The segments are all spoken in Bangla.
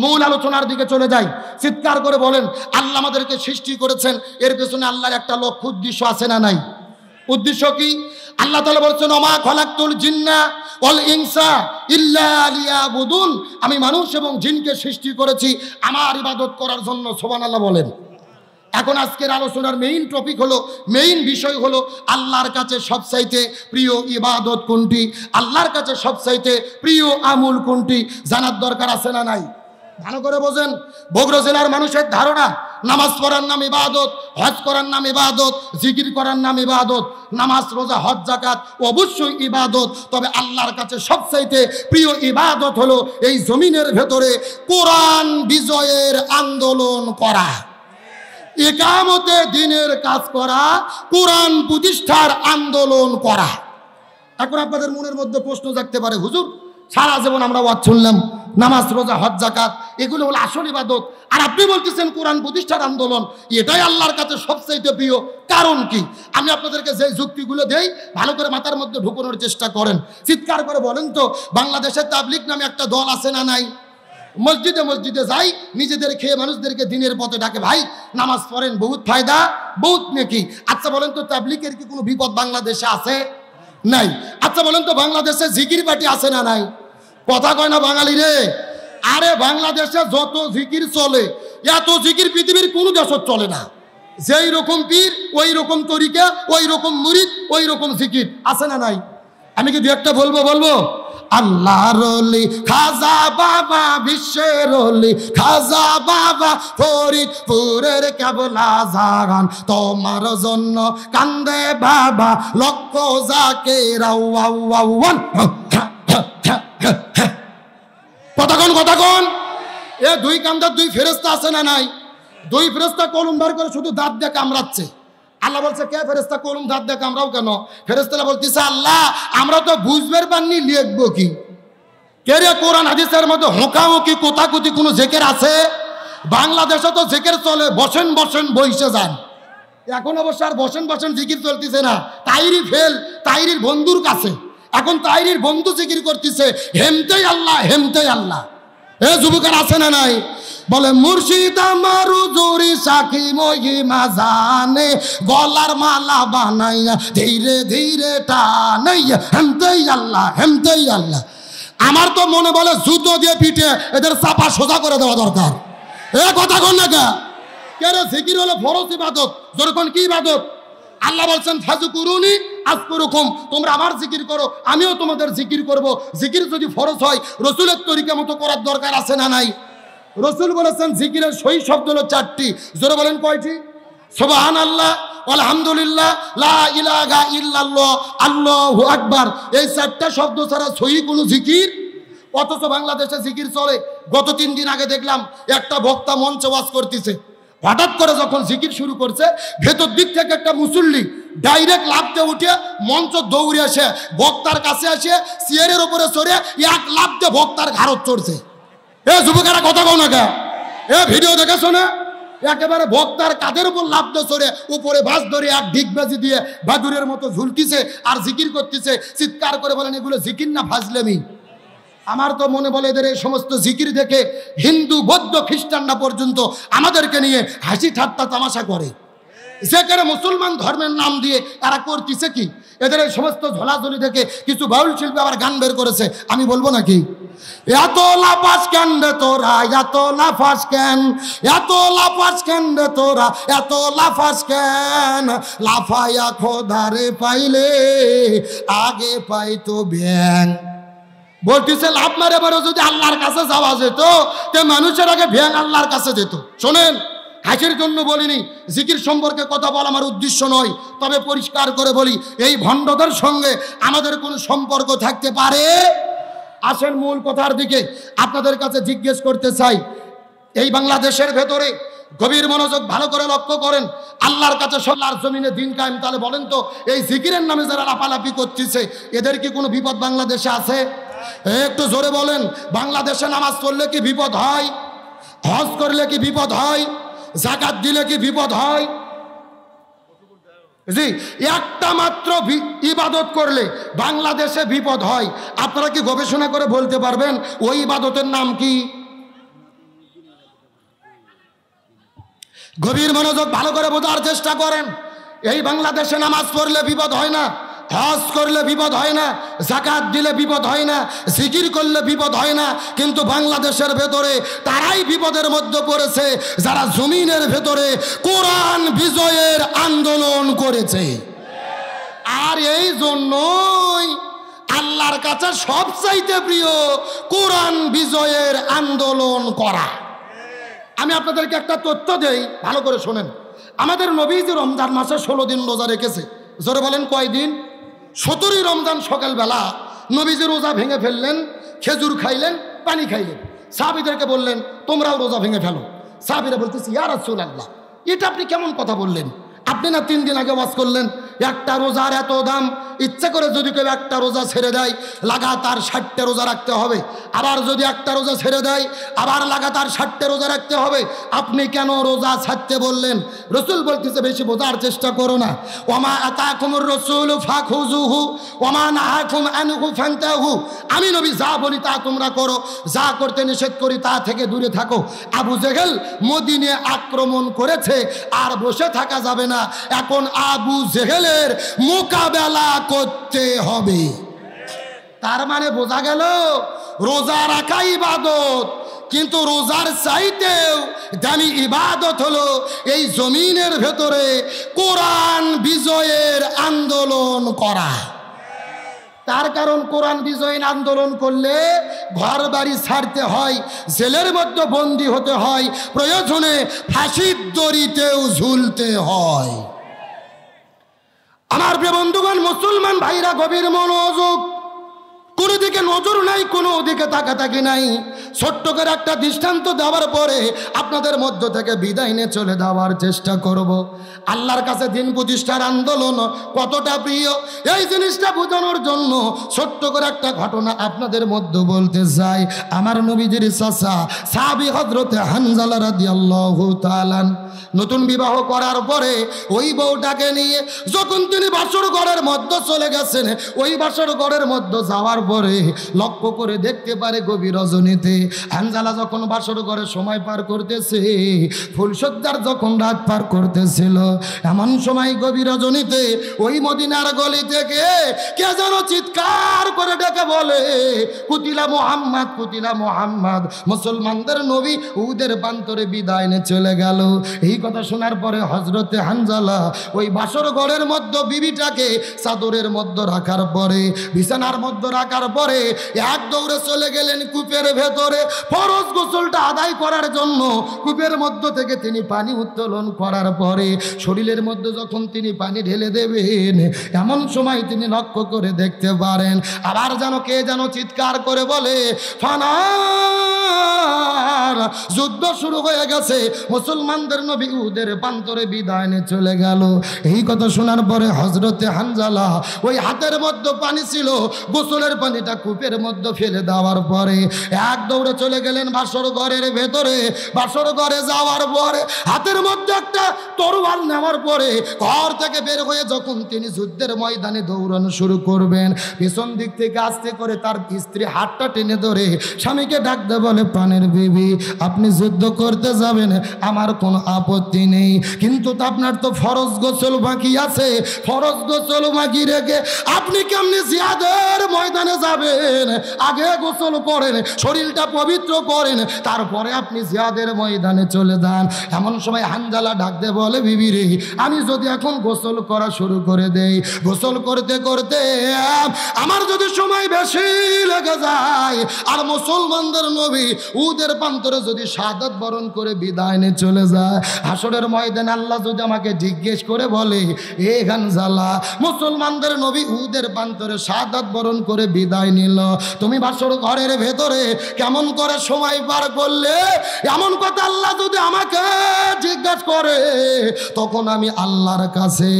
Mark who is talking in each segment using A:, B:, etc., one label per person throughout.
A: মূল আলোচনার দিকে চলে যাই। চিৎকার করে বলেন, আল্লাহ আমাদেরকে সৃষ্টি করেছেন, এর পেছনে আল্লাহর একটা লক্ষ্য উদ্দেশ্য আছে না নাই? উদ্দেশ্য কি? আল্লাহ তাআলা বলেছেন, ওমা খলাকতুল জিন্না ওয়াল ইনসা ইল্লা লিয়াবুদুন, আমি মানুষ এবং জিনকে সৃষ্টি করেছি আমার ইবাদত করার জন্য। সুবহানাল্লাহ বলেন। এখন আজকের আলোচনার মেইন টপিক হলো, মেইন বিষয় হলো আল্লাহর কাছে সবচাইতে প্রিয় ইবাদত কোনটি, আল্লাহর কাছে সবচাইতে প্রিয় আমল কোনটি, জানার দরকার আছে না নাই? ভালো করে বোঝেন। বগুড়া জেলার মানুষের ধারণা নামাজ পড়ার নাম ইবাদত, হজ করার নাম ইবাদত, জিকির করার নাম ইবাদত। নামাজ, রোজা, হজ, যাকাত অবশ্যই ইবাদত, তবে আল্লাহর কাছে সবচাইতে প্রিয় ইবাদত হলো এই জমিনের ভেতরে কোরআন বিজয়ের আন্দোলন করা, ইকামতে দ্বীনের কাজ করা, কোরআন প্রতিষ্ঠার আন্দোলন করা। এখন আপনাদের মনের মধ্যে প্রশ্ন জাগতে পারে, হুজুর সারা জীবন আমরা ওয়াজ শুনলাম, নামাজ, রোজা, হজ, যাকাত এগুলো হলো আসল ইবাদত, আর আপনি বলতেছেন কোরআন প্রতিষ্ঠার আন্দোলন, এটাই আল্লাহর কাছে সবচাইতে প্রিয়, কারণ কি? আমি আপনাদেরকে যে যুক্তিগুলো দেই ভালো করে মাথার মধ্যে ঢুকানোর চেষ্টা করেন। চিৎকার করে বলেন তো, বাংলাদেশের তাবলিগ নামে একটা দল আছে না নাই? মসজিদে মসজিদে যাই, নিজেদের খেয়ে মানুষদেরকে দিনের পথে ডাকে, ভাই নামাজ পড়েন, বহুত ফায়দা, বহুত নেকি। আচ্ছা বলেন তো, তাবলিগের কি কোনো বিপদ বাংলাদেশে আছে? নাই। আচ্ছা বলেন তো, বাংলাদেশে জিকির পার্টি আছে না নাই? কথা কয় না বাঙালি রে। আরে বাংলাদেশে যত জিকির চলে, এত জিকির পৃথিবীর কোনো দেশে চলে না। যেই রকম পীর ওই রকম তরিকা, ওই রকম মুরিদ, ওই রকম জিকির, আছে না নাই? আমি কি দু একটা বলবো? আল্লাহর ওলি খাজা বাবা, বিশ্বের ওলি খাজা বাবা, ফরিদপুরের কেবলা জাগান, তোমার জন্য কান্দে বাবা, লক্ষ জাকের আওয়াওয়ান। কথাক্ষণ এ দুই কান্দার দুই ফেরেশতা আছে না নাই? দুই ফেরেশতা কলম বার করে শুধু দাঁত দিয়ে কামড়াচ্ছে। আল্লাহ বলছে, কে ফেরেশতা কলম দাঁত দিয়ে কামড়াও কেন? ফেরেশতারা বলতেছে, আল্লাহ আমরা তো বুঝবার পাননি, লিখবো কি? কে রে, কোরআন হাদিসের মধ্যে হোঁকাহুকি কোতাকুতি কোনো জেকের আছে? বাংলাদেশে তো জেকের চলে, বসেন বইসে যান। এখন অবশ্য আর বসেন জিকির চলতেছে না, তাইরি ফেল, তাইরির বন্ধুর কাছে। এখন তাইরির বন্ধু জিকির করতেছে, হেমতেই আল্লাহ। এ যুবকের আছে না নাই? বলে, মুর্শিদ আমার হুজুরি সাকি মহিমা জানে, গলার মালা বানাইয়া ধীরে ধীরে টানাইয়া, হেমতেই আল্লাহ। আমার তো মনে বলে জুতো দিয়ে পিঠে এদের চাপা সোজা করে দেওয়া দরকার। এ কথা কন না কে রে? জিকির হলো ফরজ ইবাদত। যেরকম কি ইবাদত? আল্লাহ বলছেন, ফাযকুরুনি আযকুরুকুম, তোমরা আমার জিকির করো, আমিও তোমাদের জিকির করব। জিকির যদি ফরজ হয়, রাসূলের তরিকা মতো করার দরকার আছে না নাই? রাসূল বলেছেন জিকিরের সহি শব্দ হলো 4টি। জোরে বলেন কয়টি? সুবহানাল্লাহ, আলহামদুলিল্লাহ, লা ইলাহা ইল্লাল্লাহ, আল্লাহু আকবার। এই 4টা শব্দ ছাড়া সহি কোনো জিকির। অথচ বাংলাদেশে জিকির চলে। গত 3 দিন আগে দেখলাম একটা বক্তা মঞ্চে ওয়াজ করতেছে, হঠাৎ করে যখন জিকির শুরু করছে, ভেতর দিক থেকে একটা মুসল্লি ডাইরেক্ট লাফতে উঠে মঞ্চ দৌড়ে আসে, বক্তার কাছে আসে চেয়ারের উপরে চড়ে এক লাফতে বক্তার ঘাড়ত চড়ছে। এ যুবকেরা কথা কও না কে? এ ভিডিও দেখেছো না? একেবারে বক্তার কাঁধের উপর লাফতে চড়ে উপরে বাস ধরে এক ঢিকবাজি দিয়ে বাদুরের মতো ঝুলকিছে আর জিকির করতেছে। চিৎকার করে বলেন, এগুলো জিকির না ফাজলামি? আমার তো মনে বলে এদের এই সমস্ত জিকির দেখে হিন্দু, বৌদ্ধ, খ্রিস্টানরা পর্যন্ত আমাদেরকে নিয়ে হাসি ঠাট্টা তামাশা করে। যেখানে মুসলমান ধর্মের নাম দিয়ে তারা করতেছে কি? এদের এই সমস্ত ঝোলাঝুলি দেখে কিছু বাউল শিল্পী আবার গান বের করেছে, আমি বলবো নাকি? এত লাফাস কেন রে তোরা, এত লাফাস কেন, এত লাফাস কেন রে তোরা, এত লাফাস কেন, লাফাইয়া খোদারে পাইলে আগে পাইতো ব্যাং। বলতেছে লাভ মারে বড় যদি আল্লাহর কাছে যাওয়া যেত, তে মানুষের আগে ভ্যাং আল্লাহর কাছে যেত। শোনেন, হাসির জন্য বলিনি, জিকির সম্পর্কে কথা বলা আমার উদ্দেশ্য নয়, তবে পরিষ্কার করে বলি, এই ভণ্ডদের সঙ্গে আমাদের কোনো সম্পর্ক থাকতে পারে? আসেন মূল কথার দিকে। আপনাদের কাছে জিজ্ঞেস করতে চাই, এই বাংলাদেশের ভেতরে গভীর মনোযোগ ভালো করে লক্ষ্য করেন, আল্লাহর কাছে আল্লাহর জমিনে দিন কায়েম। তাহলে বলেন তো, এই জিকিরের নামে যারা লাফালাফি করতেছে, এদের কি কোনো বিপদ বাংলাদেশে আছে? একটু জোরে বলেন। বাংলাদেশে নামাজ পড়লে কি বিপদ হয়? হজ করলে কি বিপদ হয়? যাকাত দিলে কি বিপদ হয়? জি, একটা মাত্র ইবাদত করলে বাংলাদেশে বিপদ হয়। আপনারা কি গবেষণা করে বলতে পারবেন ওই ইবাদতের নাম কি? গভীর মনোযোগ ভালো করে বোঝার চেষ্টা করেন। এই বাংলাদেশে নামাজ পড়লে বিপদ হয় না, হজ করলে বিপদ হয় না, যাকাত দিলে বিপদ হয় না, জিকির করলে বিপদ হয় না, কিন্তু বাংলাদেশের ভেতরে তারাই বিপদের মধ্যে পড়েছে যারা জমিনের ভেতরে কোরআন বিজয়ের আন্দোলন করেছে। আর এই জন্যই আল্লাহর কাছে সবচাইতে প্রিয় কোরআন বিজয়ের আন্দোলন করা। আমি আপনাদেরকে একটা তথ্য দেই, ভালো করে শোনেন। আমাদের নবীজি রমজান মাসে 16 দিন রোজা রেখেছে। জোরে বলেন কয়দিন? 17ই রমজান সকালবেলা নবীজি রোজা ভেঙে ফেললেন, খেজুর খাইলেন, পানি খাইলেন। সাহাবীদেরকে বললেন তোমরাও রোজা ভেঙে ফেলো। সাহাবীরা বলতেছে ইয়া রাসূলুল্লাহ, এটা আপনি কেমন কথা বললেন? আপনি না 3 দিন আগে ওয়াজ করলেন একটা রোজার এত দাম, ইচ্ছা করে যদি কেউ একটা রোজা ছেড়ে দেয় লাগাতার 60টা রোজা রাখতে হবে, আবার যদি একটা রোজা ছেড়ে দেয় আবার লাগাতার 60টা রোজা রাখতে হবে, আপনি কেন রোজা ছাড়তে বললেন? রাসূল বলতেছে বেশি বোঝার চেষ্টা করো না। ওমা আতাকুমুর রাসূলু ফাখুযুহু ওমা নাহাকুম আনহু ফান্তাহু। আমি নবী যা বলি তা তোমরা করো, যা করতে নিষেধ করি তা থেকে দূরে থাকো। আবু জেহেল মদিনে আক্রমণ করেছে, আর বসে থাকা যাবে না। এখন আবু জেহেলের মোকাবেলা করতে হবে। তার মানে বোঝা গেল রোজা রাখা ইবাদত, কিন্তু রোজার চাইতেও দামি ইবাদত হলো এই জমিনের ভেতরে কোরআন বিজয়ের আন্দোলন করা। তার কারণ কোরআন বিজয়ের আন্দোলন করলে ঘর বাড়ি ছাড়তে হয়, জেলের মধ্যে বন্দী হতে হয়, প্রয়োজনে ফাঁসির দড়িতেও ঝুলতে হয়। আমার প্রিয় বন্ধুগণ, মুসলমান ভাইরা গভীর মনোযোগ, কোনো দিকে নজর নাই, কোনো দিকে তাকাতাকি নাই। ছোট্ট করে একটা দৃষ্টান্ত দেওয়ার পরে আপনাদের মধ্য থেকে বিদায় নিয়ে চলে যাওয়ার চেষ্টা করব। আল্লাহর কাছে দিন প্রতিষ্ঠার আন্দোলন কতটা প্রিয় এই জিনিসটা বোঝানোর জন্য ছোট্ট করে একটা ঘটনা আপনাদের মধ্যে বলতে চাই। আমার নবীজির চাচা সাহাবী হযরতে হানজালা রাদিয়াল্লাহু তাআলা নতুন বিবাহ করার পরে ওই বউটাকে নিয়ে যখন তিনি বাসর ঘরের মধ্যে চলে গেছেন, ওই বাসর ঘরের মধ্যে যাওয়ার পরে লক্ষ্য করে দেখতে পারে গভীর রজনীতে হানজালা যখন বাসর ঘরে সময় পার করতেছে, ফুলসজ্জার যখন রাত পার করতেছিল, এমন সময় গভীর রজনীতে ওই মদিনার গলি থেকে কে যেন চিৎকার করে ডেকে বলে কুতিলা মুহাম্মদ, কুতিলা মুহাম্মদ। মুসলমানদের নবী উহুদের প্রান্তরে বিদায় নিয়ে চলে গেল। এই কথা শোনার পরে হযরতে হানজালা ওই বাসর ঘরের মধ্যে বিবিটাকে চাদরের মধ্যে রাখার পরে, বিছানার মধ্যে রাখার পরে এক দৌড়ে চলে গেলেন কূপের ভেতরে ফরজ গোসলটা আদায় করার জন্য। কূপের মধ্য থেকে তিনি পানি উত্তোলন করার পরে শরীরের মধ্যে যখন তিনি পানি ঢেলে দেবেন, এমন সময় তিনি লক্ষ্য করে দেখতে পারেন আবার যেন কে যেন চিৎকার করে বলে ফানার, যুদ্ধ শুরু হয়ে গেছে। মুসলমানদের নবী উহুদের প্রান্তরে বিদায় নিয়ে চলে গেল। এই কথা শোনার পরে হযরতে হানজালা ওই হাতের মধ্যে পানি ছিল, গোসলের পানিটা কূপের মধ্যে ফেলে দেওয়ার পরে এক দৌড়ে চলে গেলেন বাসর ঘরের ভেতরে। বাসর ঘরে যাওয়ার পরে হাতের মধ্যে একটা তরোয়াল নেওয়ার পরে ঘর থেকে বের হয়ে যখন তিনি যুদ্ধের ময়দানে দৌড়ানো শুরু করবেন, পেছন দিক থেকে আস্তে করে তার স্ত্রী হাতটা টেনে ধরে স্বামীকে ডাকতে বলে প্রাণের বিবি, আপনি যুদ্ধ করতে যাবেন আমার কোনো আপত্তি নেই, কিন্তু আপনার তো ফরজ গোসল বাকি আছে, ফরজ গোসল বাকি রেখে আপনি কেমনি জিহাদের ময়দানে যাবেন? আগে গোসল করেন, শরীরটা পবিত্র করেন, তারপরে আপনি জিহাদের ময়দানে চলে যান। এমন সময় হানজালা ডাকতে বলে বিবি রে, আমি যদি এখন গোসল করা শুরু করে দেই, গোসল করতে করতে আমার যদি সময় বেশি লেগে যায় আর মুসলমানদের নবী উহুদের প্রান্তরে যদি শাহাদাত বরণ করে বিদায় নিয়ে চলে যায়, হাসরের ময়দানে আল্লাহ যদি আমাকে জিজ্ঞেস করে বলে এ হানজালা, মুসলমানদের নবী উহুদের প্রান্তরে শাহাদাত বরণ করে বিদায় নিল, তুমি বাসর ঘরের ভেতরে কেমন করে সময় পার করলে? এমন কথা আল্লাহ যদি আমাকে জিজ্ঞাসা করে, তখন আমি আল্লাহর কাছে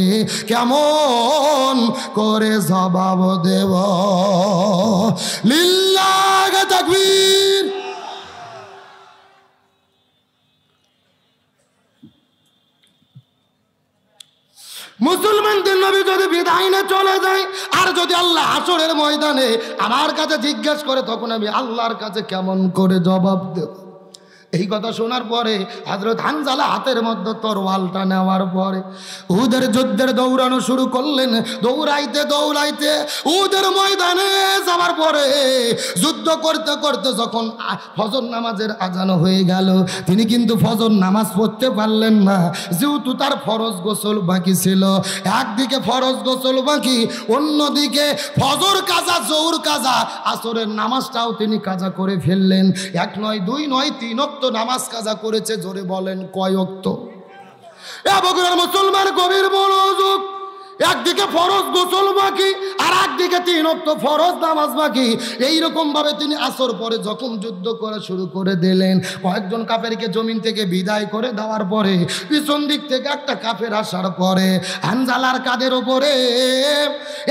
A: কেমন করে জবাব দেব? লিল্লাহি তাকবীর। মুসলমানদের নবী যদি বিদায় নিয়ে চলে যায় আর যদি আল্লাহ হাসরের ময়দানে আমার কাছে জিজ্ঞেস করে, তখন আমি আল্লাহর কাছে কেমন করে জবাব দেব? এই কথা শোনার পরে হযরত হানজালা হাতের মধ্যে তরোয়ালটা নেওয়ার পরে উহুদের যুদ্ধের দৌড়ানো শুরু করলেন। দৌড়াইতে দৌড়াইতে উহুদের ময়দানে যাওয়ার পরে যুদ্ধ করতে করতে যখন ফজর নামাজের আজান হয়ে গেল, তিনি কিন্তু ফজর নামাজ পড়তে পারলেন না, যেহেতু তার ফরজ গোসল বাকি ছিল। একদিকে ফরজ গোসল বাকি, অন্যদিকে ফজর কাজা, জোহর কাজা, আসরের নামাজটাও তিনি কাজা করে ফেললেন। এক নয়, দুই নয়, 3 ওয়াক্ত নামাজ কাজা করেছে। জোরে বলেন কয় ওয়াক্ত? এ বগুড়ার মুসলমান গভীর মনোযোগ। একদিকে ফরজ গোসল বাকি, আর একদিকে 3 ওয়াক্ত ফরজ নামাজ বাকি। এইরকম ভাবে তিনি আসর পরে যখন যুদ্ধ করা শুরু করে দিলেন, কয়েকজন কাফেরকে জমিন থেকে বিদায় করে দেওয়ার পরে পিছন দিক থেকে একটা কাফের আসার পরে হানজালার কাঁধের ওপরে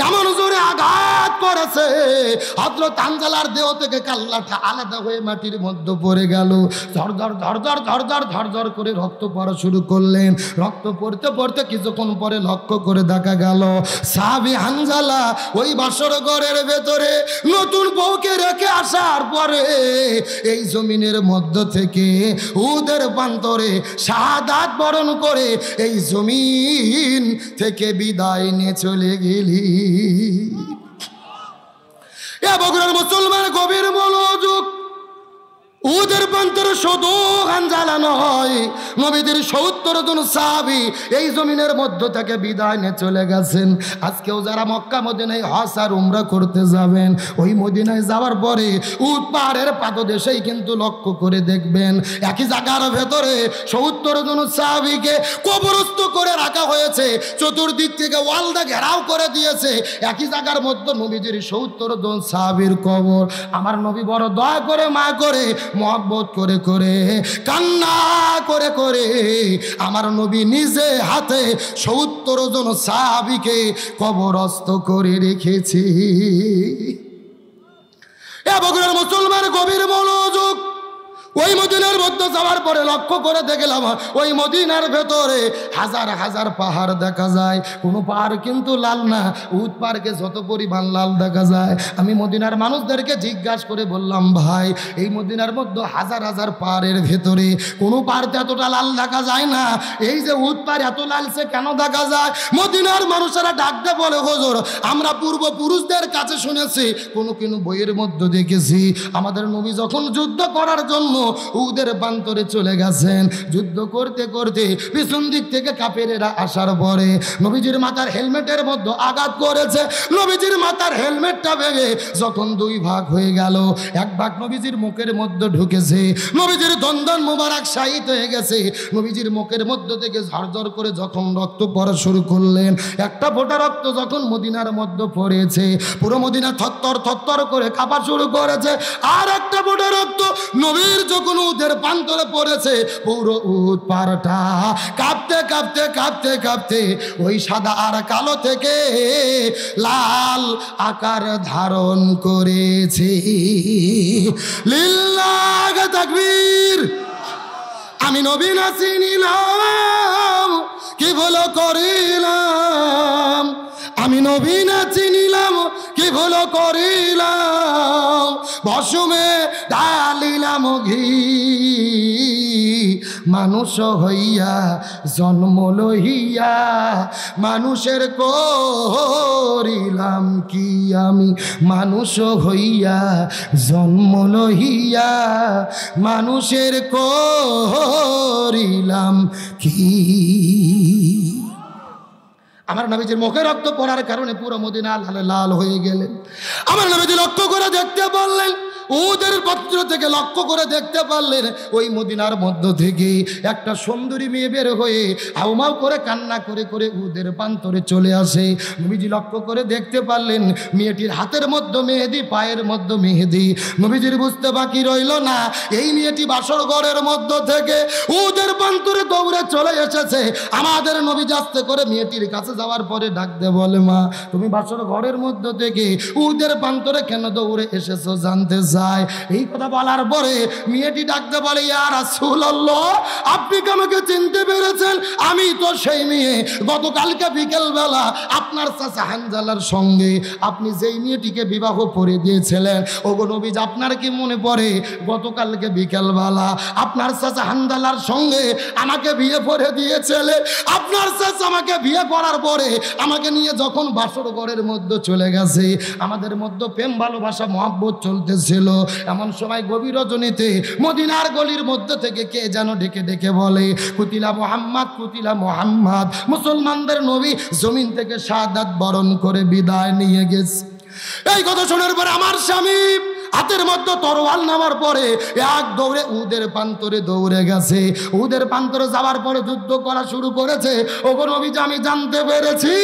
A: এমন জোরে আঘাত করেছে, হযরত হানজালার দেহ থেকে কাল্লাটা আলাদা হয়ে মাটির মধ্যে পড়ে গেল। ঝরঝর ঝরঝর ঝরঝর ঝরঝর করে রক্ত পড়া শুরু করলেন। রক্ত পড়তে পড়তে কিছুক্ষণ পরে লক্ষ্য করে দেখা গেল সাহাবী হানজালা ওই বাসর ঘরের ভেতরে নতুন বউকে রেখে আসার পরে এই জমিনের মধ্য থেকে উহুদের প্রান্তরে শাহাদাত বরণ করে এই জমিন থেকে বিদায় নিয়ে চলে গেলি। এ বগুড়ার মুসলমান গভীর মনোযোগ। উহুদের প্রান্তরে শুধু হানজালা নয়, নবীদের 70 জন সাহাবী এই জমিনের মধ্য থেকে বিদায় নিয়ে চলে গেছেন। আজকেও যারা মক্কা মদিনায় হজ আর উমরা করতে যাবেন, ওই মদিনায় যাওয়ার পরে উহুদ পাহাড়ের পাদদেশেই কিন্তু লক্ষ্য করে দেখবেন একই জায়গার ভেতরে 70 জন সাহাবীকে কবরস্থ করে রাখা হয়েছে। চতুর্দিক থেকে ওয়ালদা ঘেরাও করে দিয়েছে। একই জায়গার মধ্যে নবীজির 70 জন সাহাবীর কবর। আমার নবী বড় দয়া করে, মা করে, মহব্বত করে করে, কান্না করে করে আমার নবী নিজে হাতে 70 জন সাহাবীকে কবরস্থ করে রেখেছি। এ বগুড়ার মুসলমান গভীর মনোযোগ। ওই মদিনার মধ্যে যাওয়ার পরে লক্ষ্য করে দেখলাম ওই মদিনার ভেতরে হাজার হাজার পাহাড় দেখা যায়। কোনো পাহাড় কিন্তু লাল না, উহুদ পাহাড়কে যত পরিমাণ লাল দেখা যায়। আমি মদিনার মানুষদেরকে জিজ্ঞাসা করে বললাম, ভাই এই মদিনার মধ্যে হাজার হাজার পাহাড়ের ভেতরে কোনো পাহাড়তে এতটা লাল দেখা যায় না, এই যে উহুদ পাহাড় এত লালসে কেন দেখা যায়? মদিনার মানুষেরা ডাকতে বলে, হুজুর আমরা পূর্বপুরুষদের কাছে শুনেছি, কোনো বইয়ের মধ্যে দেখেছি, আমাদের নবী যখন যুদ্ধ করার জন্য উহুদের প্রান্তরে চলে গেছেন, যুদ্ধ করতে করতে পিছন দিক থেকে কাফেরেরা আসার পরে নবীজির মাথার হেলমেটের মধ্যে আঘাত করেছে। নবীজির মাথার হেলমেটটা ভেঙে যখন 2 ভাগ হয়ে গেল, এক ভাগ নবীজির মুখের মধ্যে ঢুকেছে, নবীজির দন্দন মোবারক শাহিদ হয়ে গেছে। নবীজির মুখের মধ্যে থেকে ঝরঝর করে যখন রক্ত পড়া শুরু করলেন, একটা ফোঁটা রক্ত যখন মদিনার মধ্যে পড়েছে, পুরো মদিনা থরথর থরথর করে কাঁপা শুরু করেছে। আর একটা ফোঁটা রক্ত নবীর যখন উহুদের প্রান্তরে পড়েছে, পুরো উহুদ পাহাড়টা কাঁপতে কাঁপতে কাঁপতে কাঁপতে ওই সাদা আর কালো থেকে লাল আকার ধারণ করেছে। লিল্লাহ তাকবীর। আমি নবী না চিনিলাম, কি ভুল করিলাম, আমি নবী না চিনিলাম, কি ভুল করিলাম, বসুমে ঢালিলাম ঘি, মানুষ হইয়া জন্ম লইয়া মানুষের করিলাম কি, আমি মানুষ হইয়া জন্ম লইয়া মানুষের করিলাম কি। আমার নবীজির মুখে রক্ত পড়ার কারণে পুরো মদিনা লালে লাল হয়ে গেলেন। আমার নবীজি লক্ষ্য করে দেখতে পারলেন, উহুদের পত্র থেকে লক্ষ্য করে দেখতে পারলেন ওই মদিনার মধ্য থেকে একটা সুন্দরী মেয়ে বের হয়ে হাউমাউ করে কান্না করে করে উহুদের প্রান্তরে চলে আসে। নবীজি লক্ষ্য করে দেখতে পারলেন মেয়েটির হাতের মধ্যে মেহেদি, পায়ের মধ্যে মেহেদি। নবীজির বুঝতে বাকি রইল না, এই মেয়েটি বাসর ঘরের মধ্য থেকে উহুদের প্রান্তরে দৌড়ে চলে এসেছে। আমাদের নবীজি আস্তে করে মেয়েটির কাছে যাওয়ার পরে ডাক দিয়ে বলে, মা তুমি বাসর ঘরের মধ্য থেকে উহুদের প্রান্তরে কেন দৌড়ে এসেছো জানতে চাই? যায়। এই কথা বলার পরে মেয়েটি ডাকতে বলে, ইয়া রাসূলুল্লাহ, আপনি কি আমাকে চিনতে পেরেছেন? আমি তো সেই মেয়ে গতকালকে বিকেলবেলা আপনার চাচা হানজালার সঙ্গে আপনি যেই মেয়েটিকে বিবাহ করে দিয়েছিলেন। ওগো নবীজি, আপনার কি মনে পড়ে গতকালকে বিকেলবেলা আপনার চাচা হানজালার সঙ্গে আমাকে বিয়ে করে দিয়েছিলেন? আপনার চাচা আমাকে বিয়ে করার পরে আমাকে নিয়ে যখন বাসর ঘরের মধ্যে চলে গেছে, আমাদের মধ্যে প্রেম ভালোবাসা মহব্বত চলতেছিল, এমন সময় গভীর রজনীতে মদিনার গলির মধ্যে থেকে কে যেন ডেকে ডেকে বলে, কুতিলা মুহাম্মদ, কুতিলা মুহাম্মদ। মুসলমানদের নবী জমিন থেকে শাহাদাত বরণ করে বিদায় নিয়ে গেছে। এই কথা শোনার পরে আমার স্বামী হাতের মধ্যে তরোয়াল নামার পরে এক দৌড়ে উদের প্রান্তরে দৌড়ে গেছে। উদের প্রান্তরে যাওয়ার পরে যুদ্ধ করা শুরু করেছে। ওগো নবীজি, আমি জানতে পেরেছি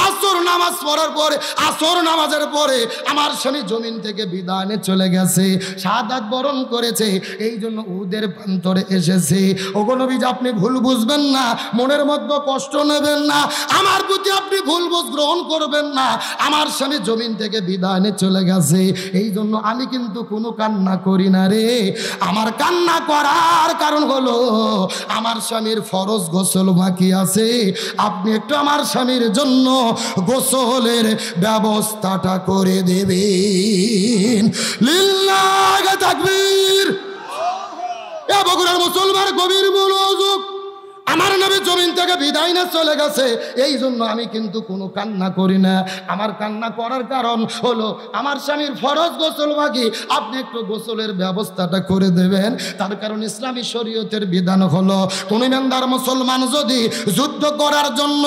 A: আসর নামাজ পড়ার পরে, আসর নামাজের পরে আমার স্বামী জমিন থেকে বিদায় নিয়ে চলে গেছে, শাহাদাত বরণ করেছে, এই জন্য উদের প্রান্তরে এসেছে। ওগো নবীজি, আপনি ভুল বুঝবেন না, মনের মধ্যে কষ্ট নেবেন না, আমার প্রতি আপনি ভুল বুঝ গ্রহণ করবেন না। আমার স্বামী জমিন থেকে বিদায় নিয়ে চলে গেছে, এই জন্য আমি কিন্তু কোনো কান্না করি না রে। আমার কান্না করার কারণ হলো আমার স্বামীর ফরজ গোসল বাকি আছে। আপনি একটু আমার স্বামীর জন্য গোসলের ব্যবস্থাটা করে দেবেন। লিল্লাহ তাকবীর। এ বগুড়ার মুসলমান গভীর মনোযোগ, আমার নবী জমিন থেকে বিদায় না চলে গেছে, এই জন্য আমি কিন্তু কোনো কান্না করি না। আমার কান্না করার কারণ হলো আমার স্বামীর ফরজ গোসল বাকি, আপনি একটু গোসলের ব্যবস্থাটা করে দেবেন। তার কারণ ইসলামী শরীয়তের বিধান হলো কোন ইমানদার মুসলমান যদি যুদ্ধ করার জন্য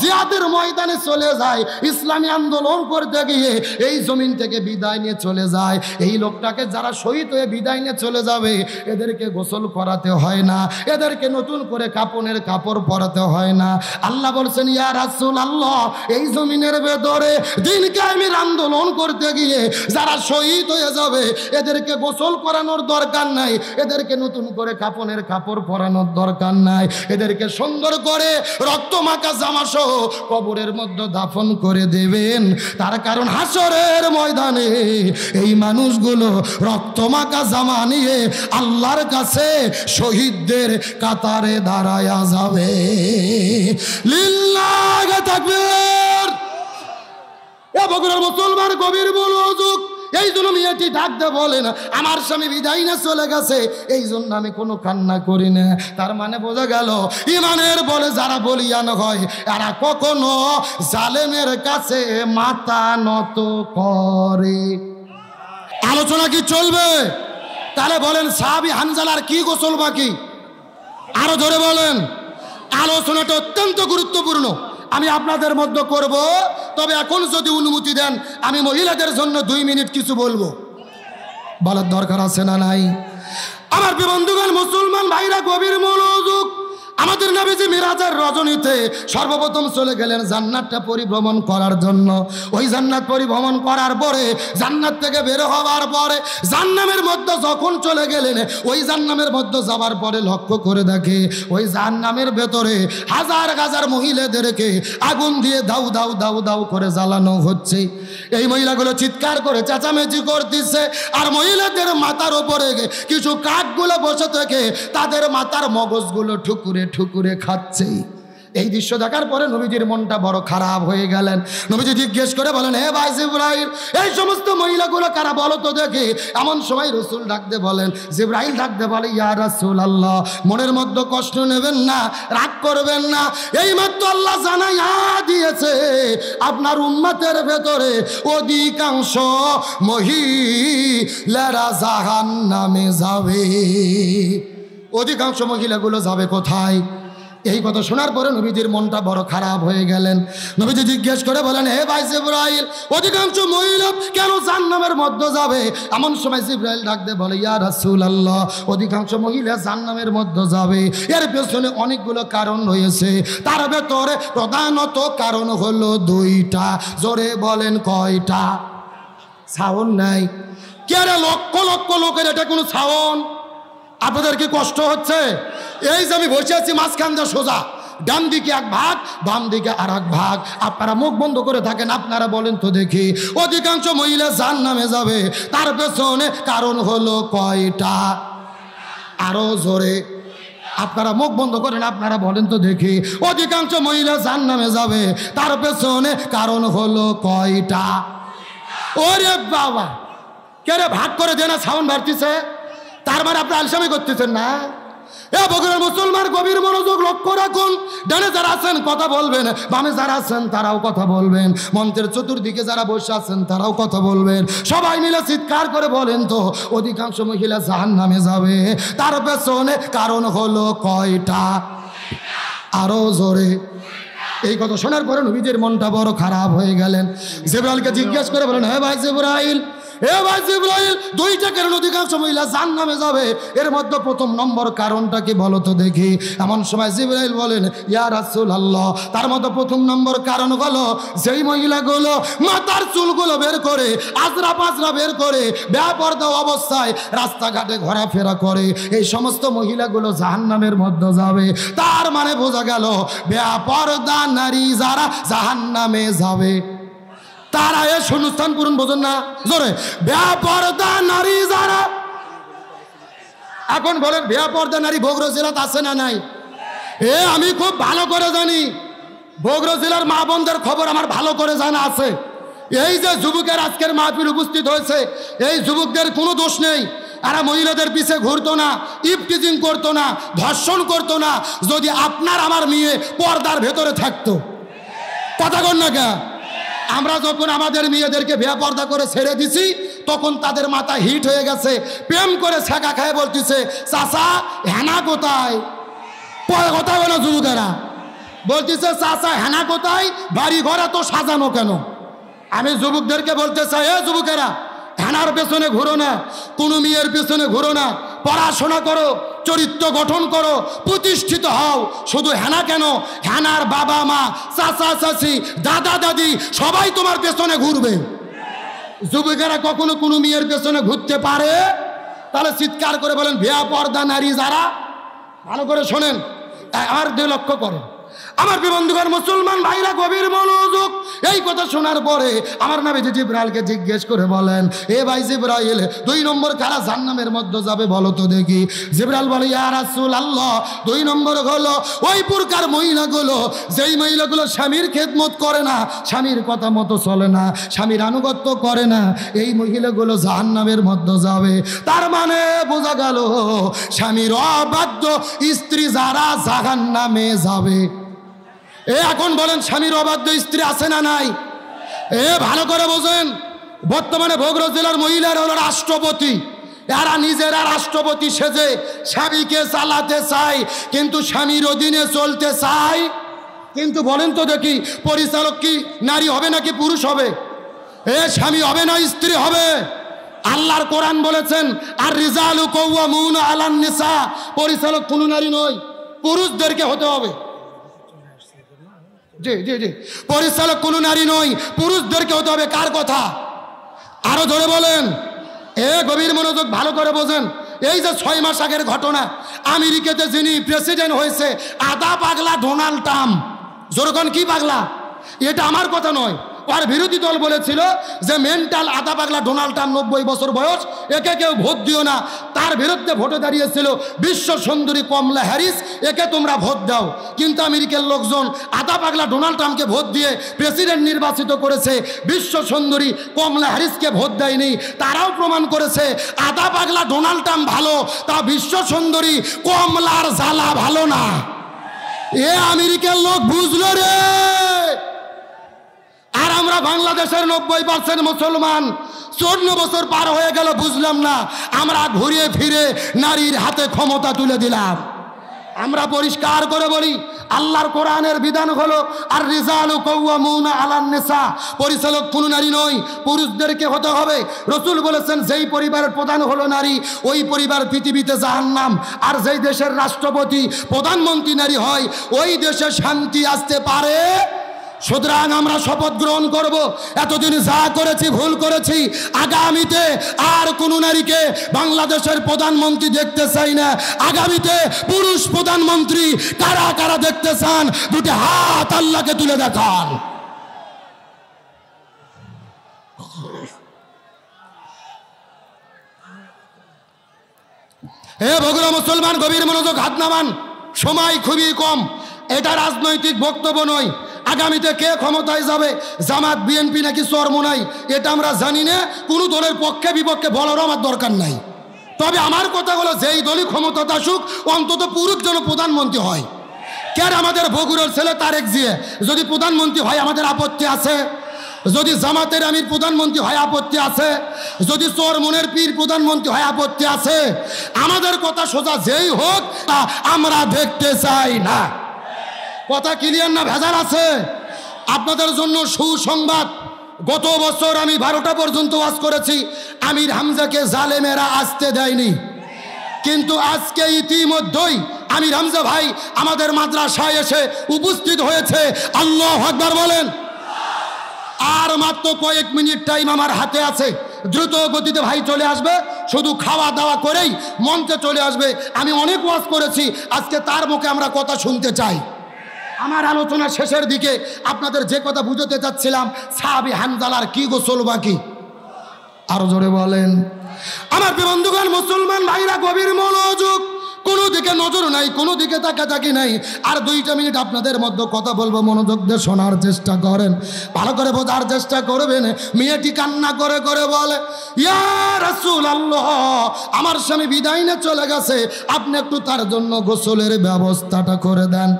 A: জিহাদের ময়দানে চলে যায়, ইসলামী আন্দোলন করতে গিয়ে এই জমিন থেকে বিদায় নিয়ে চলে যায়, এই লোকটাকে যারা শহীদ হয়ে বিদায় নিয়ে চলে যাবে এদেরকে গোসল করাতে হয় না, এদেরকে নতুন করে কাপনের কাপড় পরাতে হয় না। আল্লাহ বলছেন, ইয়া রাসূলুল্লাহ, এই জমিনের ভেতরে দিন কায়েমের আন্দোলন করতে গিয়ে যারা শহীদ হয়ে যাবে এদেরকে গোসল করানোর দরকার নাই, এদেরকে নতুন করে কাপনের কাপড় পরানোর দরকার নাই, এদেরকে সুন্দর করে রক্তমাখা জামা সহ কবরের মধ্যে দাফন করে দেবেন। তার কারণ হাসরের ময়দানে এই মানুষগুলো রক্তমাখা জামা নিয়ে আল্লাহর কাছে শহীদদের কাতারে দাঁড়ায়া যাবে। লিল্লাহ তাকবীর। এ বগুড়ার মুসলমান গভীর মনোযোগ, এই জন্য মেয়েটি ডাকতে বলেন আমার স্বামী বিদায় না চলে গেছে, এই জন্য আমি কোনো কান্না করি না। তার মানে বোঝা গেল ইমানের বলে যারা বলিয়ান হয় এরা কখনো জালেমের কাছে মাথা নত করে। আলোচনা কি চলবে? তাহলে বলেন সাহাবী হানজালার কি গোসল বাকি? আরো ধরে বলেন। আলোচনাটা অত্যন্ত গুরুত্বপূর্ণ, আমি আপনাদের মধ্যে করব, তবে এখন যদি অনুমতি দেন আমি মহিলাদের জন্য 2 মিনিট কিছু বলবো। বলার দরকার আছে না নাই? আমার বন্ধুগণ মুসলমান ভাইরা গভীর মনোযোগ, আমাদের নবীজি মিরাজের রজনীতে সর্বপ্রথম চলে গেলেন জান্নাতটা পরিভ্রমণ করার জন্য। ওই জান্নাত পরিভ্রমণ করার পরে জান্নাত থেকে বের হওয়ার পরে জাহান্নামের মধ্যে যখন চলে গেলেন, ওই জাহান্নামের মধ্যে যাওয়ার পরে লক্ষ্য করে দেখে ওই জাহান্নামের ভেতরে হাজার হাজার মহিলাদেরকে আগুন দিয়ে দাউ দাউ দাউ দাউ করে জ্বালানো হচ্ছে। এই মহিলাগুলো চিৎকার করে চেঁচামেচি করতেছে, আর মহিলাদের মাথার উপরে কিছু কাকগুলো বসে থেকে তাদের মাথার মগজগুলো ঠুকুরে ঠুকুরে খাচ্ছে। এই দৃশ্য দেখার পরে নবীজির মনটা বড় খারাপ হয়ে গেলেন। নবীজি জিজ্ঞেস করে বলেন, হে ভাই জিবরাইল, এই সমস্ত মহিলাগুলো কারা বলো তো দেখি। এমন সময় রাসূল ডাকতে বলেন, জিবরাইল ডাকতে বলে, ইয়া রাসূলুল্লাহ, মনের মধ্যে কষ্ট নেবেন না, রাগ করবেন না, এইমাত্র আল্লাহ জানাইয়া দিয়েছে আপনার উম্মতের ভেতরে অধিকাংশ মহিলারা জাহান্নামে যাবে। অধিকাংশ মহিলাগুলো যাবে কোথায়? এই কথা শোনার পরে নবীজির মনটা বড় খারাপ হয়ে গেলেন। নবীজি জিজ্ঞেস করে বলেন, হে ভাই জিবরাইল, অধিকাংশ মহিলা কেন জাহান্নামের মধ্যে যাবে? এমন সময় জিবরাইল ডাকতে বলে, ইয়া রাসূলুল্লাহ, অধিকাংশ মহিলা জাহান্নামের মধ্যে যাবে, এর পেছনে অনেকগুলো কারণ রয়েছে, তার ভেতরে প্রধানত কারণ হলো 2টা। জোরে বলেন কয়টা? সাউন্ড নাই কে রে? লক্ষ লক্ষ লোকের এটা কোনো সাউন্ড? আপনাদের কি কষ্ট হচ্ছে? এই যে আমি বসে আছি মাঝখান দিয়ে সোজা, ডান দিকে এক ভাগ, বাম দিকে আর এক ভাগ। আপনারা মুখ বন্ধ করে থাকেন, আপনারা বলেন তো দেখি অধিকাংশ মহিলা জাহান্নামে যাবে, তার পেছনে কারণ হলো কয়টা? আরো জোরে, আপনারা মুখ বন্ধ করেন, আপনারা বলেন তো দেখি অধিকাংশ মহিলা জাহান্নামে যাবে, তার পেছনে কারণ হলো কয়টা? ওরে বাবা, কে রে ভাগ করে দেনা সাউন্ড বাড়তিছে, তার মানে আপনি আলসামি করতেছেন না? এ বগুড়ার মুসলমান গভীর মনোযোগ লক্ষ্য রাখুন। ডানে যারা আছেন কথা বলবেন, বামে যারা আছেন তারাও কথা বলবেন, মন্ত্রের চতুর্দিকে যারা বসে আছেন তারাও কথা বলবেন। সবাই মিলে চিৎকার করে বলেন তো অধিকাংশ মহিলা জাহান্নামে যাবে, তার পেছনে কারণ হলো কয়টা? আরো জোরে। এই কথা শোনার পরে নবীজির মনটা বড় খারাপ হয়ে গেলেন। জিবরাইলকে জিজ্ঞেস করে বলেন, হে ভাই জিবরাইল, দুইটা কারণ অধিকাংশ মহিলা জাহান্নামে যাবে, এর মধ্যে প্রথম নম্বর কারণটা কি বলো তো দেখি। এমন সময় জিবরাইল বলেন, ইয়া রাসূলুল্লাহ, তার মধ্যে প্রথম নম্বর কারণ হলো যেই মহিলাগুলো মাথার চুলগুলো বের করে, আজরা পাজরা বের করে বেপরদা অবস্থায় রাস্তাঘাটে ঘোরাফেরা করে, এই সমস্ত মহিলাগুলো জাহান্নামের মধ্যে যাবে। তার মানে বোঝা গেল বেপরদা নারী যারা জাহান্নামে যাবে, তারা এ শূন্যস্থান পূরণ বোঝেন না? জোরে, বেপরদা নারী যারা। এখন বলেন বেপরদা নারী বগুড়া জেলাত আছে না নাই? আমি খুব ভালো করে জানি, বগুড়া জেলার মা বোনদের খবর আমার ভালো করে জানা আছে। এই যে যুবকের আজকের মাহফিল উপস্থিত হয়েছে, এই যুবকদের কোনো দোষ নেই। এরা মহিলাদের পিছে ঘুরতো না, ইফটিজিং করতো না, ধর্ষণ করতো না, যদি আপনার আমার মেয়ে পর্দার ভেতরে থাকতো। কথা কন না কে? আমরা যখন আমাদের মেয়েদেরকে বেপর্দা করে ছেড়ে দিছি, তখন তাদের মাথা হিট হয়ে গেছে, প্রেম করে ছেঁকা খায় বলতেছে, চাচা হেনা কোথায়? কথা বলো যুবকেরা, বলতেছে চাচা হেনা কোথায়, বাড়ি ঘর তো সাজানো কেন? আমি যুবকদেরকে বলতে চাই, এ যুবকেরা, হেনার পেছনে ঘুরো না, কোনো মেয়ের পেছনে ঘুরো না, পড়াশোনা করো, চরিত্র গঠন করো, প্রতিষ্ঠিত হও। শুধু হেনা কেন, হেনার বাবা মা, চাচা চাচি, দাদা দাদি সবাই তোমার পেছনে ঘুরবে। যুবকেরা কখনো কোনো মেয়ের পেছনে ঘুরতে পারে? তাহলে চিৎকার করে বলেন বেপরদা নারী যারা। ভালো করে শোনেন, আর দুই লক্ষ্য করেন আমার বন্ধুগণ, মুসলমান ভাইরা গভীর মনোযোগ। এই কথা শোনার পরে আমার নবী জিবরাইলকে জিজ্ঞেস করে বলেন, এ ভাই জিবরাইল, 2 নম্বর কারা জাহান্নামের মধ্যে যাবে বলো তো দেখি। জিবরাইল বলে, ইয়া রাসূলুল্লাহ, 2 নম্বর হলো ওই প্রকার মহিলাগুলো, যেই মহিলাগুলো স্বামীর খেদমত করে না, স্বামীর কথা মতো চলে না, স্বামীর আনুগত্য করে না, এই মহিলাগুলো জাহান্নামের মধ্যে যাবে। তার মানে বোঝা গেল স্বামীর অবাধ্য স্ত্রী যারা জাহান্নামে যাবে। এখন বলেন স্বামীর অবাধ্য স্ত্রী আছে না নাই? ভালো করে বোঝেন, বর্তমানে বগুড়া জেলার মহিলারা হলো রাষ্ট্রপতি। এরা নিজেরা রাষ্ট্রপতি সেজে স্বামীকে চালাতে চায়, কিন্তু স্বামীর অধীনে চলতে চায়। কিন্তু বলেন তো দেখি, পরিচালক কি নারী হবে নাকি পুরুষ হবে? স্বামী হবে না স্ত্রী হবে? আল্লাহর কোরআন বলেছেন, আর রিজালু কাওয়ামুনা আলান নিসা, পরিচালক কোনো নারী নয়, পুরুষদেরকে হতে হবে। জি জি জি, পরিচালক কোনো নারী নয়, পুরুষদেরকে হতে হবে। কার কথা? আরো ধরে বলেন। গভীর মনোযোগ, ভালো করে বোঝেন। এই যে 6 মাস আগের ঘটনা, আমেরিকাতে যিনি প্রেসিডেন্ট হয়েছে, আদা পাগলা ডোনাল্ড ট্রাম্প। যেরকম কি পাগলা, এটা আমার কথা নয়, আর বিরোধী দল বলেছিল যে মেন্টাল আদা পাগলা ডোনাল্ড ট্রাম্প, 90 বছর বয়স, একে কেউ ভোট দিও না। তার বিরুদ্ধে ভোটে দাঁড়িয়েছিল বিশ্ব সুন্দরী কমলা হ্যারিস, একে তোমরা ভোট দাও। কিন্তু আমেরিকার লোকজন আদা পাগলা ডোনাল্ড ট্রাম্পকে ভোট দিয়ে প্রেসিডেন্ট নির্বাচিত করেছে, বিশ্ব সুন্দরী কমলা হ্যারিসকে ভোট দেয়নি। তারাও প্রমাণ করেছে আদা পাগলা ডোনাল্ড ট্রাম্প ভালো, তা বিশ্ব সুন্দরী কমলার জ্বালা ভালো না। আমেরিকার লোক বুঝলো রে। আর আমরা বাংলাদেশের 90% মুসলমান, 14 বছর পার হয়ে গেল, বুঝলাম না। আমরা ঘুরিয়ে ফিরে নারীর হাতে ক্ষমতা তুলে দিলাম। আমরা পরিষ্কার করে বলি, আল্লাহর কোরআনের বিধান হলো আর রিজালু কাওয়ামুনা আলান নিসা, পরিচালক কোনো নারী নয়, পুরুষদেরকে হতে হবে। রাসূল বলেছেন, যেই পরিবারের প্রধান হলো নারী, ওই পরিবার পৃথিবীতে জাহান্নাম। আর যেই দেশের রাষ্ট্রপতি প্রধানমন্ত্রী নারী হয়, ওই দেশে শান্তি আসতে পারে সুতরাং আমরা শপথ গ্রহণ করব, এতদিন যা করেছি ভুল করেছি, আগামীতে আর কোনো নারীকে বাংলাদেশের প্রধানমন্ত্রী দেখতে চাই না। আগামীতে পুরুষ প্রধানমন্ত্রী কারা কারা দেখতে চান, দুটি হাত আল্লাহকে তুলে দেখান। হে বগুড়া মুসলমান, গভীর মনোযোগ, হাত নামান, সময় খুবই কম। এটা রাজনৈতিক বক্তব্য নয়। আগামীতে কে ক্ষমতায় যাবে, জামাত বিএনপি নাকি চরমোনাই, এটা আমরা জানি না। কোনো দলের পক্ষে বিপক্ষে বলারও আমার দরকার নাই। তবে আমার কথা হলো, যেই দলই ক্ষমতাতে আসুক অন্তত পুরুষ যেন প্রধানমন্ত্রী হয়। কেন আমাদের বগুড়ার ছেলে তারেক জিয়া যদি প্রধানমন্ত্রী হয় আমাদের আপত্তি আছে? যদি জামাতের আমির প্রধানমন্ত্রী হয় আপত্তি আছে? যদি চরমনের পীর প্রধানমন্ত্রী হয় আপত্তি আছে? আমাদের কথা সোজা, যেই হোক আমরা দেখতে চাই না। কথা ক্লিয়ার না ভেজাল আছে? আপনাদের জন্য সুসংবাদ, গত বছর আমি 12টা পর্যন্ত ওয়াজ করেছি, আমির হামজাকে জালেমেরা আসতে দেয়নি। কিন্তু আজকে ইতিমধ্যেই আমির হামজা ভাই আমাদের মাদ্রাসায় এসে উপস্থিত হয়েছে। আল্লাহু আকবার বলেন। আর মাত্র কয়েক মিনিট টাইম আমার হাতে আছে, দ্রুত গতিতে ভাই চলে আসবে, শুধু খাওয়া দাওয়া করেই মঞ্চে চলে আসবে। আমি অনেক ওয়াজ করেছি, আজকে তার মুখে আমরা কথা শুনতে চাই। আমার আলোচনা শেষের দিকে আপনাদের যে কথা বুঝতে চাচ্ছিলাম, সাহাবী হানজালার কি গোসল বাকি, আরো জোরে বলেন। আমার বন্ধুগণ, মুসলমান ভাইরা, গভীর মনোযোগ, কোনো দিকে নজর নাই, কোনো দিকে তাকাতাকি নাই। আর 2টা মিনিট আপনাদের মধ্যে কথা বলবো, মনোযোগ দিয়ে শোনার চেষ্টা করেন, ভালো করে বোঝার চেষ্টা করবেন। মেয়েটি কান্না করে করে বলে, ইয়া রাসূলুল্লাহ, আমার স্বামী বিদায় নিয়ে চলে গেছে, আপনি একটু তার জন্য গোসলের ব্যবস্থাটা করে দেন।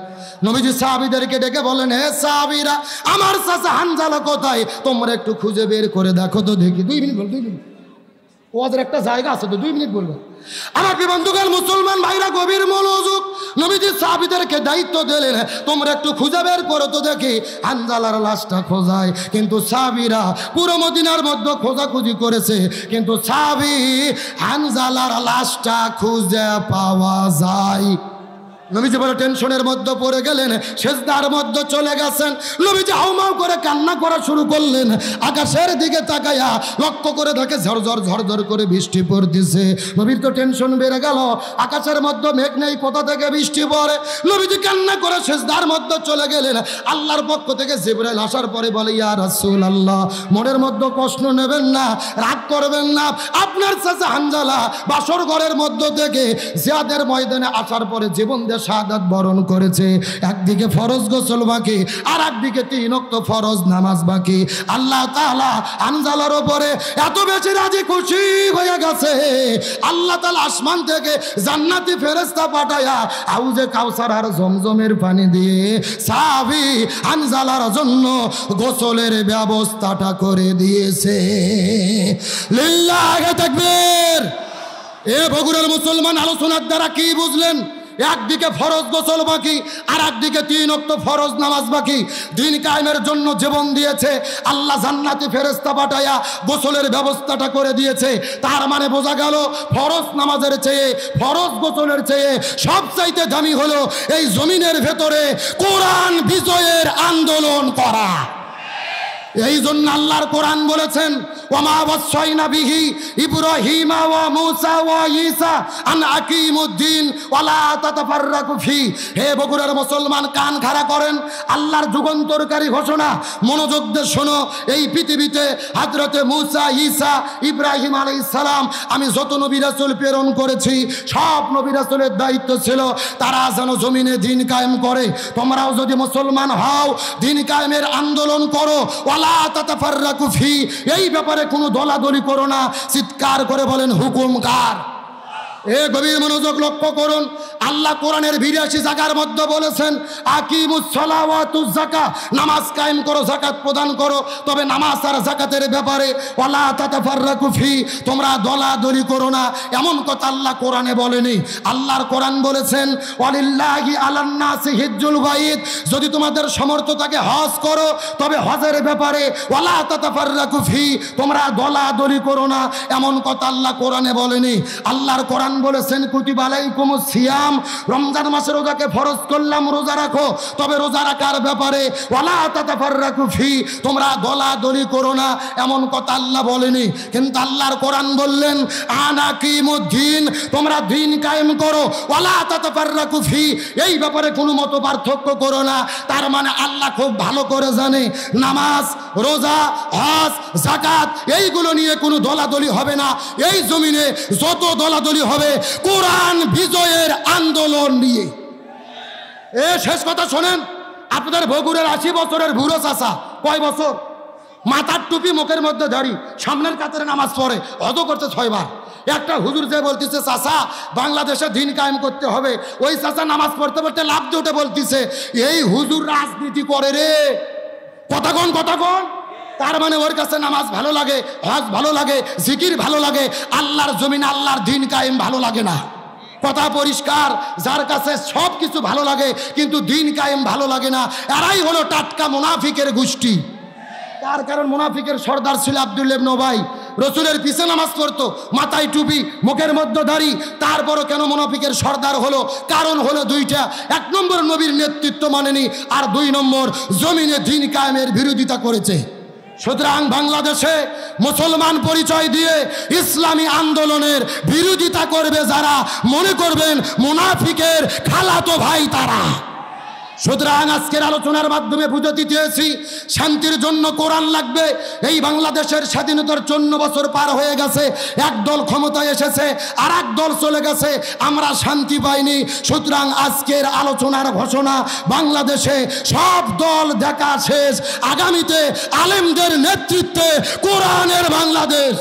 A: নবীজি সাহাবীদেরকে ডেকে বলেন, হে সাহাবীরা, আমার চাচা হানজালা কোথায়, তোমরা একটু খুঁজে বের করে দেখো তো দেখি। 2 মিনিট বল, 2 মিনিট, ওদের একটা জায়গা আছে তো, 2 মিনিট বলবো। আমার বন্ধুগণ, মুসলমান ভাইরা, গভীর মনোযোগ, নবীজি সাহাবীদেরকে দায়িত্ব দিলেন, তোমরা একটু খুঁজে বের করো তো দেখি হানজালার লাশটা খোঁজায়। কিন্তু সাহাবীরা পুরো মদিনার মধ্যে খোঁজাখুঁজি করেছে, কিন্তু সাহাবী হানজালার লাশটা খুঁজে পাওয়া যায়। নবীজি বড় টেনশনের মধ্যে পড়ে গেলেন, সেজদার মধ্যে চলে গেছেন। নবীজি হাউমাউ করে কান্না করা শুরু করলেন। আকাশের দিকে তাকায়া লক্ষ্য করে দেখে ঝরঝর ঝরঝর করে বৃষ্টি পড়তেছে। নবীর তো টেনশন বেড়ে গেল, আকাশের মধ্যে মেঘ নেই, কোথা থেকে বৃষ্টি পড়ে। নবীজি কান্না করে সেজদার মধ্যে চলে গেলেন। আল্লাহর পক্ষ থেকে জিবরাইল আসার পরে বলে, ইয়া রাসূলুল্লাহ, মনের মধ্যে কষ্ট নেবেন না, রাগ করবেন না। আপনার চাচা হানজালা বাসর ঘরের মধ্য থেকে জিহাদের ময়দানে আসার পরে জীবন শাহাদাত বরণ করেছে। একদিকে ফরজ গোসল বাকি, আর একদিকে 3 ওয়াক্ত ফরজ নামাজ বাকি। আল্লাহ তাআলা হানজালার উপরে এত বেশি রাজি খুশি হয়ে গেছে, আল্লাহ তাআলা আসমান থেকে জান্নাতি ফেরেশতা পাঠায়া হাউজে কাউসার আর জমজমের পানি দিয়ে সাহাবী হানজালার জন্য গোসলের ব্যবস্থাটা করে দিয়েছে। লিল্লাহি তাকবীর। এ বগুড়ার মুসলমান, আলোচনার দ্বারা কি বুঝলেন? একদিকে ফরজ গোসল বাকি, আর একদিকে 3 ওয়াক্ত ফরজ নামাজ বাকি। দিন কায়েমের জন্য জীবন দিয়েছে আল্লাহ, জান্নাতি ফেরেশতা পাঠায়া গোসলের ব্যবস্থাটা করে দিয়েছে। তার মানে বোঝা গেল, ফরজ নামাজের চেয়ে, ফরজ গোসলের চেয়ে সবচাইতে দামি হলো এই জমিনের ভেতরে কোরআন বিজয়ের আন্দোলন করা। এই জন্য আল্লাহর কোরআন বলেছেন, ওয়ামা ওয়াসাইনা বিহি ইব্রাহিমা ওয়া মূসা ওয়া ঈসা আন আকিমুদ্দিন ওয়ালা তাতাফাররাকু ফি। হে বগুড়ার মুসলমান, কান খাড়া করেন, আল্লাহর যুগান্তরকারী ঘোষণা, মনোযোগ দিয়ে শোনো। এই পৃথিবীতে হযরতে মূসা, ঈসা, ইব্রাহিম আলাইহিস সালাম, আমি যত নবী রাসূল প্রেরণ করেছি, সব নবী রাসূলের দায়িত্ব ছিল তারা যেন জমিনে দ্বীন কায়েম করে। তোমরাও যদি মুসলমান হও, দ্বীন কায়েমের আন্দোলন করো। ওয়ালা তাতাফাররাকু ফি, এই ব্যাপারে কোনো দলাদলি করো না। চিৎকার করে বলেন, হুকুম কার? এ গভীর মনোযোগ লক্ষ্য করুন, আল্লাহ কোরআনের 82 জায়গার মধ্যে বলেছেন, আকিমুস সালাহ ওয়া আতুজ যাকাত, নামাজ কায়েম করো, যাকাত প্রদান করো। তবে নামাজ আর যাকাতের ব্যাপারে ওয়ালা তাতাফাররাকু ফি, তোমরা দলাদলি করো না, এমন কথা আল্লাহ কোরআনে বলেনি। আল্লাহর কোরআন বলেছেন, ওয়ালিল্লাহি আলান নাসি হিজ্জুল বাইত, যদি তোমাদের সামর্থ্য থাকে হজ করো, তবে হজের ব্যাপারে ওয়ালা তাতাফাররাকু ফি, তোমরা দলাদলি করো না, এমন কথা আল্লাহ কোরআনে বলেনি। আল্লাহর কোরআন কোরআন বলেছেন কুতিবা আলাইকুমুস সিয়াম, রমজান মাসে রোজাকে ফরজ করলাম, রোজা রাখো। তবে রোজা রাখার ব্যাপারে ওয়ালা তাতাফাররাকু ফি, তোমরা দলাদলি করো না, এমন কথা আল্লাহ বলেনি। কিন্তু আল্লাহর কোরআন বললেন আনাকিমুদ্দিন, তোমরা দিন কায়েম করো, ওয়ালা তাতাফাররাকু ফি, এই ব্যাপারে কোনো মত পার্থক্য করো না। তার মানে আল্লাহ খুব ভালো করে জানে নামাজ, রোজা, হজ, যাকাত এইগুলো নিয়ে কোনো দলাদলি হবে না। এই জমিনে যত দলাদলি হবে কোরআন বিজয়ের আন্দোলন নিয়ে। শেষ কথা শোনেন, আপনাদের বগুড়ার 80 বছরের বুড়ো চাচা, কয় বছর, মাথার টুপি, মুখের মধ্যে দাড়ি, সামনের কাতারে নামাজ পড়ে, হজ করতে 6 বার। একটা হুজুর যে বলতেছে চাচা বাংলাদেশে দিন কায়েম করতে হবে, ওই চাচা নামাজ পড়তে পড়তে লাফ দিয়ে উঠে বলতেছে এই হুজুর রাজনীতি করে রে। কথা কোন তার মানে ওর কাছে নামাজ ভালো লাগে, হজ ভালো লাগে, জিকির ভালো লাগে, আল্লাহর জমিন আল্লাহর দিন কায়েম ভালো লাগে না। কথা পরিষ্কার, যার কাছে সব কিছু ভালো লাগে কিন্তু দিন কায়েম ভালো লাগে না, এরাই হলো টাটকা মুনাফিকের গোষ্ঠী। তার কারণ মুনাফিকের সর্দার ছিল আব্দুল্লাহ ইবনে উবাই, রসুলের পিছে নামাজ পড়তো, মাথায় টুপি, মুখের মধ্যে দাড়ি। তারপরও কেন মুনাফিকের সর্দার হলো? কারণ হলো দুইটা, 1 নম্বর নবীর নেতৃত্ব মানেনি, আর 2 নম্বর জমিনে দিন কায়েমের বিরোধিতা করেছে। সুতরাং বাংলাদেশে মুসলমান পরিচয় দিয়ে ইসলামী আন্দোলনের বিরোধিতা করবে যারা, মনে করবেন মুনাফিকের খালাতো ভাই তারা। সুতরাং আজকের আলোচনার মাধ্যমে বুঝাতে চেয়েছি শান্তির জন্য কোরআন লাগবে। এই বাংলাদেশের স্বাধীনতার 54 বছর পার হয়ে গেছে, এক দল ক্ষমতায় এসেছে আর এক দল চলে গেছে, আমরা শান্তি পাইনি। সুতরাং আজকের আলোচনার ঘোষণা, বাংলাদেশে সব দল দেখা শেষ, আগামীতে আলেমদের নেতৃত্বে কোরআনের বাংলাদেশ।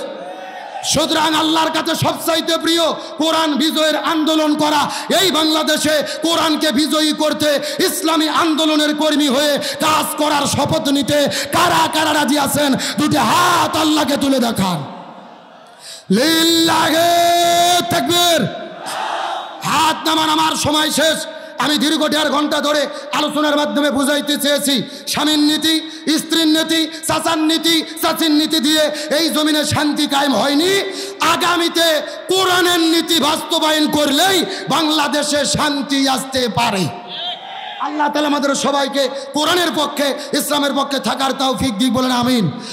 A: সুতরাং আল্লাহর কাছে সবচাইতে প্রিয় কোরআন বিজয়ের আন্দোলন করা। এই বাংলাদেশে কোরআনকে বিজয়ী করতে ইসলামী আন্দোলনের কর্মী হয়ে কাজ করার শপথ নিতে কারা কারা রাজি আছেন? 2টি হাত আল্লাহকে তুলে দেখান। লিল্লাহে তাকবীর। হাত নামান, আমার সময় শেষ। আমি দীর্ঘ 1.5 ঘন্টা ধরে আলোচনার মাধ্যমে বুঝাইতে চেয়েছি স্বামীর নীতি, স্ত্রীর নীতি, চাচার নীতি, চাচির নীতি দিয়ে এই জমিনে শান্তি কায়েম হয়নি। আগামীতে কোরআনের নীতি বাস্তবায়ন করলেই বাংলাদেশে শান্তি আসতে পারে। আল্লাহ তাআলা আমাদের সবাইকে কোরআনের পক্ষে, ইসলামের পক্ষে থাকার তৌফিক দিক, বলেন আমিন।